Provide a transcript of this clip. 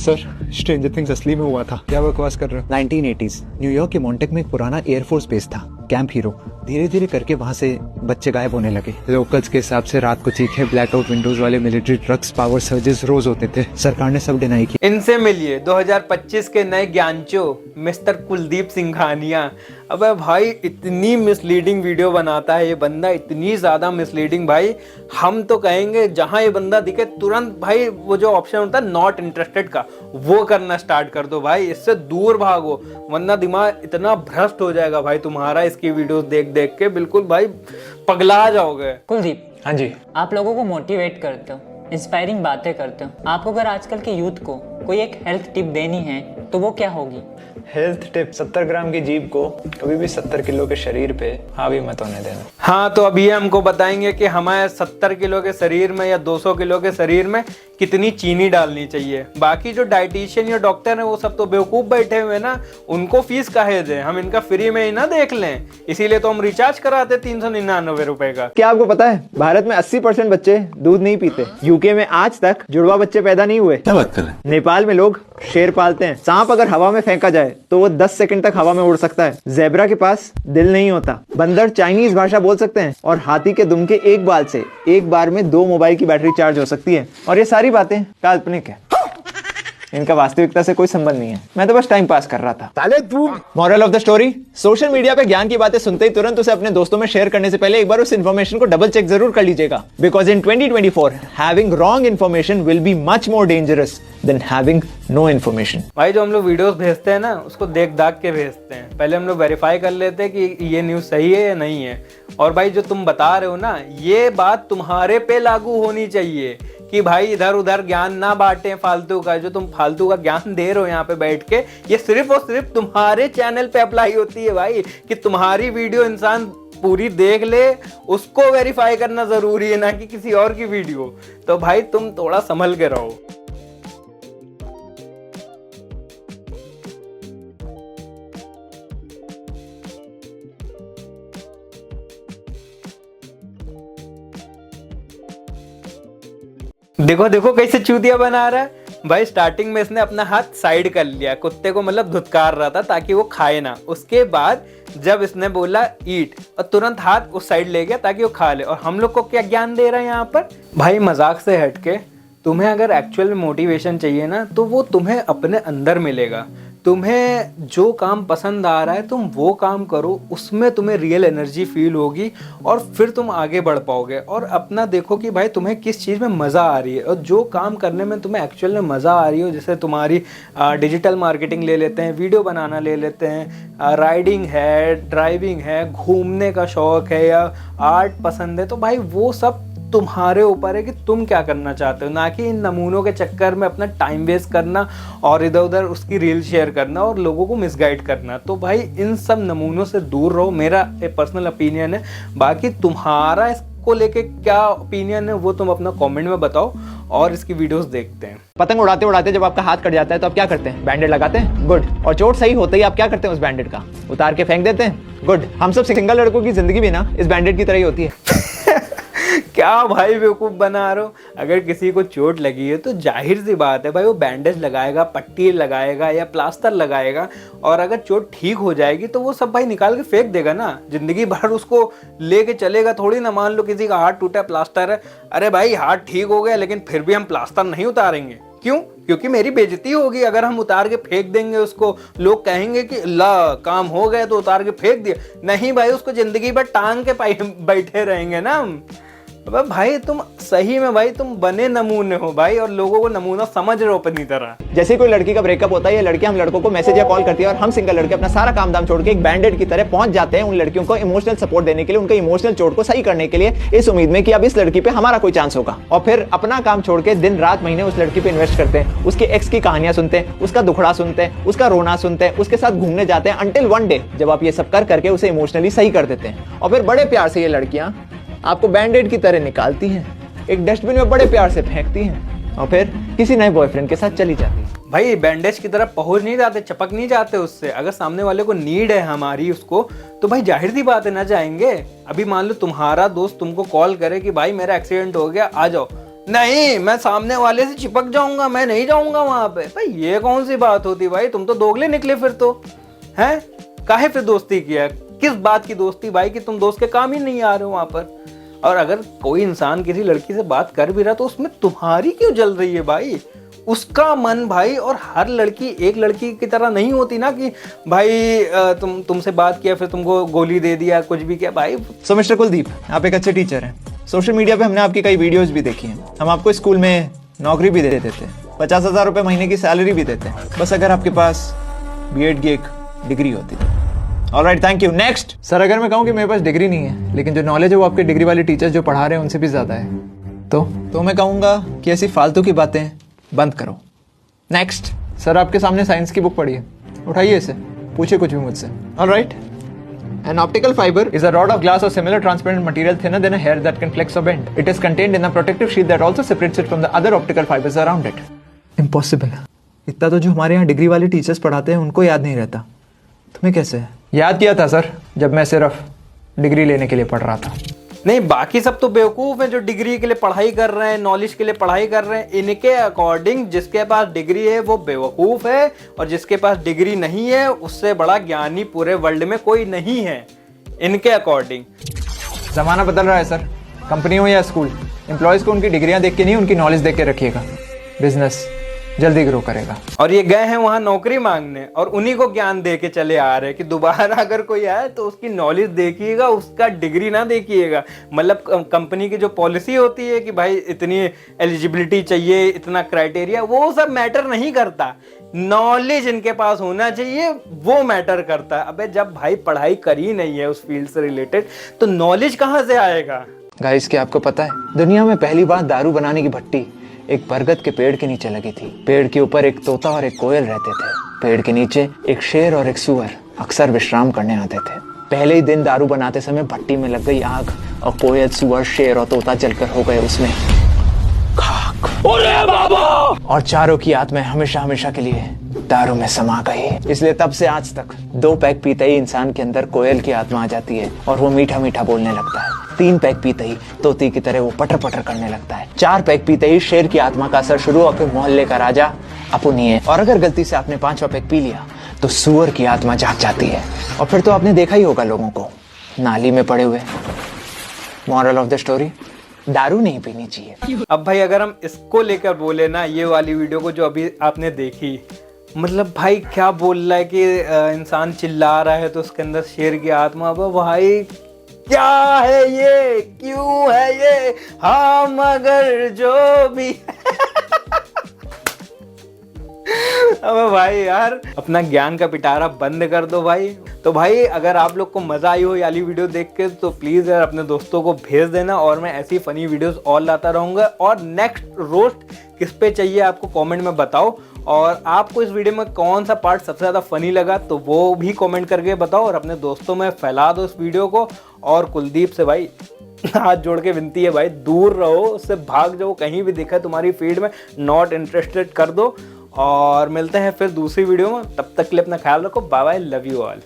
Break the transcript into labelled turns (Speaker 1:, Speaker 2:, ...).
Speaker 1: Sir stranger things असली में हुआ था। क्या बकवास कर रहे हो?
Speaker 2: 1980s न्यूयॉर्क के मॉन्टेक में एक पुराना एयरफोर्स बेस था, कैंप हीरो। धीरे धीरे करके वहाँ से बच्चे गायब होने लगे। लोकल्स के हिसाब से रात को चीखे, ब्लैकआउट विंडोज वाले मिलिट्री ट्रक्स, पावर सर्जेस रोज होते थे। सरकार ने सब डिनाई किया।
Speaker 3: इनसे मिलिए 2025 के नए ज्ञानचो मिस्टर कुलदीप सिंघानिया। अबे भाई इतनी मिसलीडिंग वीडियो बनाता है ये बंदा, इतनी ज्यादा मिसलीडिंग भाई। हम तो कहेंगे जहां ये बंदा दिखे तुरंत भाई वो जो ऑप्शन होता है नॉट इंटरेस्टेड का, वो करना स्टार्ट कर दो भाई। इससे दूर भागो वरना दिमाग इतना भ्रष्ट हो जाएगा भाई तुम्हारा इसकी वीडियोस देख देख के, बिल्कुल भाई पगला जाओगे।
Speaker 4: कुलदीप,
Speaker 1: हाँ जी।
Speaker 4: आप लोगों को मोटिवेट करते हो, इंस्पायरिंग बातें करते हो। आपको अगर आजकल के यूथ को कोई एक हेल्थ टिप देनी है तो वो क्या होगी?
Speaker 1: हेल्थ टिप, 70 ग्राम की जीभ को कभी भी 70 किलो के शरीर पे हावी मत होने देना।
Speaker 3: हाँ, तो अभी हमको बताएंगे कि हमारे 70 किलो के शरीर में या 200 किलो के शरीर में कितनी चीनी डालनी चाहिए। बाकी जो डाइटिशियन या डॉक्टर है वो सब तो बेवकूफ बैठे हुए ना, उनको फीस काहे दें, हम इनका फ्री में ही ना देख लें। इसीलिए तो हम रिचार्ज कराते 399 रुपए का।
Speaker 5: क्या आपको पता है भारत में 80% बच्चे दूध नहीं पीते। यूके में आज तक जुड़वा बच्चे पैदा नहीं हुए।
Speaker 6: क्या बात कर रहे हैं?
Speaker 5: नेपाल में लोग शेर पालते हैं। सांप अगर हवा में फेंका जाए तो वो 10 सेकंड तक हवा में उड़ सकता है। ज़ेब्रा के पास दिल नहीं होता। बंदर चाइनीज भाषा बोल सकते हैं और हाथी के दुम के एक बाल से एक बार में 2 मोबाइल की बैटरी चार्ज हो सकती है। और ये सारी बातें काल्पनिक है, इनका वास्तविकता से कोई संबंध नहीं है। मैं तो बस टाइम पास कर रहा था। ताले तू moral of the story, social media पे ज्ञान की बातें सुनते ही तुरंत उसे अपने दोस्तों में शेयर करने से पहले एक बार उस इन्फॉर्मेशन को डबल चेक जरूर कर लीजिएगा। Because in 2024 having wrong information will be much more dangerous than having no information.
Speaker 3: भाई जो हम लोग वीडियोस भेजते हैं ना उसको देख दाग के भेजते हैं। पहले हम लोग वेरीफाई कर लेते हैं कि ये न्यूज़ सही है या नहीं है। और भाई जो तुम बता रहे हो ना ये बात तुम्हारे पे लागू होनी चाहिए कि भाई इधर उधर ज्ञान ना बांटे फालतू का। जो तुम फालतू का ज्ञान दे रहे हो यहाँ पे बैठ के, ये सिर्फ और सिर्फ तुम्हारे चैनल पे अप्लाई होती है भाई, कि तुम्हारी वीडियो इंसान पूरी देख ले, उसको वेरीफाई करना जरूरी है, ना कि किसी और की वीडियो। तो भाई तुम थोड़ा संभल के रहो। देखो देखो कैसे चूतिया बना रहा है भाई। स्टार्टिंग में इसने अपना हाथ साइड कर लिया, कुत्ते को मतलब धुतकार रहा था ताकि वो खाए ना। उसके बाद जब इसने बोला ईट और तुरंत हाथ उस साइड ले गया ताकि वो खा ले। और हम लोग को क्या ज्ञान दे रहा है यहाँ पर भाई? मजाक से हटके तुम्हें अगर एक्चुअल में मोटिवेशन चाहिए ना तो वो तुम्हें अपने अंदर मिलेगा। तुम्हें जो काम पसंद आ रहा है तुम वो काम करो, उसमें तुम्हें रियल एनर्जी फील होगी और फिर तुम आगे बढ़ पाओगे। और अपना देखो कि भाई तुम्हें किस चीज़ में मज़ा आ रही है और जो काम करने में तुम्हें एक्चुअल में मज़ा आ रही हो। जैसे तुम्हारी डिजिटल मार्केटिंग ले लेते हैं, वीडियो बनाना ले लेते हैं, राइडिंग है, ड्राइविंग है, घूमने का शौक़ है या आर्ट पसंद है, तो भाई वो सब तुम्हारे ऊपर है कि तुम क्या करना चाहते हो, ना कि इन नमूनों के चक्कर में अपना टाइम वेस्ट करना और इधर उधर उसकी रील शेयर करना और लोगों को मिसगाइड करना। तो भाई इन सब नमूनों से दूर रहो, मेरा एक पर्सनल ओपिनियन है। बाकी तुम्हारा इसको लेके क्या ओपिनियन है वो तुम अपना कमेंट में बताओ और इसकी वीडियोस देखते हैं।
Speaker 5: पतंग उड़ाते उड़ाते जब आपका हाथ कट जाता है तो आप क्या करते हैं? बैंडेड लगाते हैं। गुड। और चोट सही होते ही आप क्या करते हैं? उस बैंडेड का उतार के फेंक देते हैं। गुड। हम सब सिंगल लड़कों की जिंदगी भी ना इस बैंडेड की तरह ही होती है।
Speaker 3: क्या भाई बेवकूफ़ बना रहे हो? अगर किसी को चोट लगी है तो जाहिर सी बात है भाई वो बैंडेज लगाएगा, पट्टी लगाएगा या प्लास्टर लगाएगा। और अगर चोट ठीक हो जाएगी तो वो सब भाई निकाल के फेंक देगा ना। जिंदगी भर उसको लेके चलेगा थोड़ी ना। मान लो किसी का हाथ टूटा, प्लास्टर है, अरे भाई हाथ ठीक हो गया लेकिन फिर भी हम प्लास्टर नहीं उतारेंगे। क्यों? क्योंकि मेरी बेइज्जती होगी अगर हम उतार के फेंक देंगे उसको। लोग कहेंगे कि ला काम हो गया तो उतार के फेंक दिया। नहीं भाई, उसको जिंदगी भर टांग के बैठे रहेंगे ना हम। भाई तुम सही में भाई तुम बने नमूने हो भाई और लोगों को नमूना समझ रहे हो अपनी तरह।
Speaker 5: जैसे कोई लड़की का ब्रेकअप होता है ये लड़की हम लड़कों को मैसेज या कॉल करती है और हम सिंगल लड़के अपना सारा काम दाम छोड़ के एक बैंडेड की तरह पहुंच जाते हैं उन लड़कियों को इमोशनल सपोर्ट देने के लिए, उनके इमोशनल चोट को सही करने के लिए, इस उम्मीद में कि अब इस लड़की पे हमारा कोई चांस होगा। और फिर अपना काम छोड़ के दिन रात महीने उस लड़की पे इन्वेस्ट करते हैं, उसके एक्स की कहानियां सुनते हैं, उसका दुखड़ा सुनते हैं, उसका रोना सुनते हैं, उसके साथ घूमने जाते हैं, अंटिल वन डे जब आप ये सब कर करके उसे इमोशनली सही कर देते हैं। और फिर बड़े प्यार से ये लड़कियां आपको बैंडेड की तरह निकालती हैं, एक डस्टबिन में बड़े प्यार से फेंकती हैं और फिर किसी नए बॉयफ्रेंड के साथ चली जाती हैं।
Speaker 3: भाई बैंडेज की तरफ पहुंच नहीं जाते, चपक नहीं जाते उससे। अगर सामने वाले को नीड है हमारी उसको, तो भाई जाहिर सी बात है ना जाएंगे। अभी मान लो तुम्हारा दोस्त तुमको कॉल करे कि भाई मेरा एक्सीडेंट हो गया आ जाओ, नहीं मैं सामने वाले से चिपक जाऊंगा, मैं नहीं जाऊंगा वहां पे। भाई ये कौन सी बात होती भाई, तुम तो दोगले निकले फिर तो। हैं काहे फिर दोस्ती किया, किस बात की दोस्ती भाई कि तुम दोस्त के काम ही नहीं आ रहे हो वहां पर। और अगर कोई इंसान किसी लड़की से बात कर भी रहा तो उसमें तुम्हारी क्यों जल रही है भाई, उसका मन भाई। और हर लड़की एक लड़की की तरह नहीं होती ना कि भाई तुमसे बात किया फिर तुमको गोली दे दिया कुछ भी किया भाई।
Speaker 5: सो मिस्टर कुलदीप, आप एक अच्छे टीचर हैं। सोशल मीडिया पे हमने आपकी कई वीडियोस भी देखी हैं। हम आपको स्कूल में नौकरी भी दे देते हैं, 50,000 रुपये महीने की सैलरी भी देते हैं, बस अगर आपके पास बीएड की एक डिग्री होती। Alright, thank you. Next.
Speaker 2: Sir अगर मैं कहूँ कि मेरे पास डिग्री नहीं है लेकिन जो नॉलेज है वो आपके डिग्री वाले टीचर्स जो पढ़ा रहे हैं उनसे भी ज़्यादा है
Speaker 5: तो मैं कहूँगा कि ऐसी फालतू की बातें बंद करो। नेक्स्ट।
Speaker 2: सर आपके सामने साइंस की बुक पढ़ी है, उठाइए इसे, पूछिए कुछ भी मुझसे।
Speaker 5: Alright. An optical fiber
Speaker 2: is a rod of glass or similar transparent material thinner than a hair that can flex or bend. It is contained in a protective sheath that also separates it from the other optical fibers around it.
Speaker 5: Impossible. इतना तो जो हमारे यहाँ degree वाले teachers पढ़ाते हैं उनको याद नहीं रहता, तुम्हें कैसे है?
Speaker 2: याद किया था सर जब मैं सिर्फ डिग्री लेने के लिए पढ़ रहा था।
Speaker 3: नहीं बाकी सब तो बेवकूफ हैं जो डिग्री के लिए पढ़ाई कर रहे हैं, नॉलेज के लिए पढ़ाई कर रहे हैं। इनके अकॉर्डिंग जिसके पास डिग्री है वो बेवकूफ है और जिसके पास डिग्री नहीं है उससे बड़ा ज्ञानी पूरे वर्ल्ड में कोई नहीं है इनके अकॉर्डिंग।
Speaker 2: जमाना बदल रहा है सर, कंपनी हो या स्कूल, एम्प्लॉयज को उनकी डिग्रियां देख के नहीं उनकी नॉलेज देख के रखिएगा, बिजनेस जल्दी ग्रो करेगा।
Speaker 3: और ये गए हैं वहां नौकरी मांगने और उन्हीं को ज्ञान दे के चले आ रहे हैं कि दोबारा अगर कोई आए तो उसकी नॉलेज देखिएगा, उसका डिग्री ना देखिएगा। मतलब कंपनी की जो पॉलिसी होती है कि भाई इतनी एलिजिबिलिटी चाहिए, इतना क्राइटेरिया, वो सब मैटर नहीं करता। नॉलेज इनके पास होना चाहिए वो मैटर करता है। अबे जब भाई पढ़ाई करी नहीं है उस फील्ड से रिलेटेड तो नॉलेज कहाँ से आएगा।
Speaker 2: गाइस क्या आपको पता है दुनिया में पहली बार दारू बनाने की भट्टी एक बरगद के पेड़ के नीचे लगी थी। पेड़ के ऊपर एक तोता और एक कोयल रहते थे। पेड़ के नीचे एक शेर और एक सुअर अक्सर विश्राम करने आते थे। पहले ही दिन दारू बनाते समय भट्टी में लग गई आग और कोयल, सुअर, शेर और तोता जलकर हो गए उसमें खाक। अरे बाबा! और चारों की आत्माएं हमेशा हमेशा के लिए दारू में समा गई। इसलिए तब से आज तक 2 पैग पीते ही इंसान के अंदर कोयल की आत्मा आ जाती है और वो मीठा मीठा बोलने लगता है। 3 पैग पीते ही तोती की तरह वो पटर पटर करने लगता है। 4 पैग पीते ही शेर की आत्मा का असर शुरू और फिर मोहल्ले का राजा अपुनी है। और अगर गलती से आपने 5वां पैग पी लिया तो सुअर की आत्मा जाग जाती है और फिर तो आपने देखा ही होगा लोगों को नाली में पड़े हुए। मॉरल ऑफ द स्टोरी, दारू नहीं पीनी चाहिए।
Speaker 3: अब भाई अगर हम इसको लेकर बोले ना, ये वाली वीडियो को जो अभी आपने देखी, मतलब भाई क्या बोल रहा है कि इंसान चिल्ला रहा है तो उसके अंदर शेर की आत्मा। अब भाई क्या है ये, क्यों है ये, हाँ मगर जो भी अबे भाई यार अपना ज्ञान का पिटारा बंद कर दो भाई। तो भाई अगर आप लोग को मजा आई हो ये वाली वीडियो देख के तो प्लीज यार अपने दोस्तों को भेज देना और मैं ऐसी फनी वीडियोस और लाता रहूंगा। और नेक्स्ट रोस्ट किस पे चाहिए आपको कमेंट में बताओ और आपको इस वीडियो में कौन सा पार्ट सबसे ज्यादा फनी लगा तो वो भी कमेंट करके बताओ और अपने दोस्तों में फैला दो इस वीडियो को। और कुलदीप से भाई हाथ जोड़ के विनती है भाई दूर रहो, उससे भाग जाओ, कहीं भी दिखा तुम्हारी फील्ड में नॉट इंटरेस्टेड कर दो। और मिलते हैं फिर दूसरी वीडियो में, तब तक के लिए अपना ख्याल रखो। Bye bye, love you all.